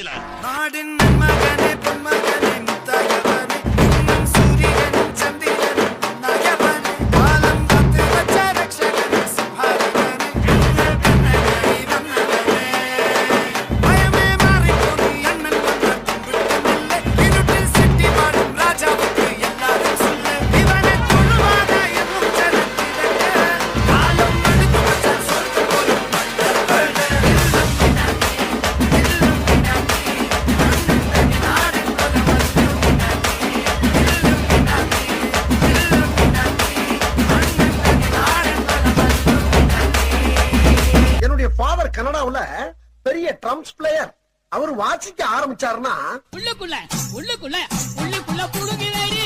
கடைசியில. நாடின் மகனே பொன்மகனே முத்தாயவனே இன்னும் சூரியன் சந்திரன் நாயவனே காலம் காத்து வச்ச ரட்சகனே சுபாரிகனே கண்ணனை வந்தவனே பயமே மாறி போனி அண்ணன் வந்த கும்பிட்டமில்லை இருட்டில் சிட்டி வாழும் ராஜாவுக்கு எல்லாரும் சொல்ல இவனை தொழுவாத என்னும் ஜனத்திரக்க காலம் நடுப்பு வச்ச சொர்க்கம் போலும் என்னுடைய ஃபாதர் கனடாவுல பெரிய ட்ரம்ஸ் பிளேயர். அவர் வாசிக்க ஆரம்பிச்சாருன்னா உள்ளுக்குள்ள உள்ளுக்குள்ள உள்ளுக்குள்ள புழுகிறேடி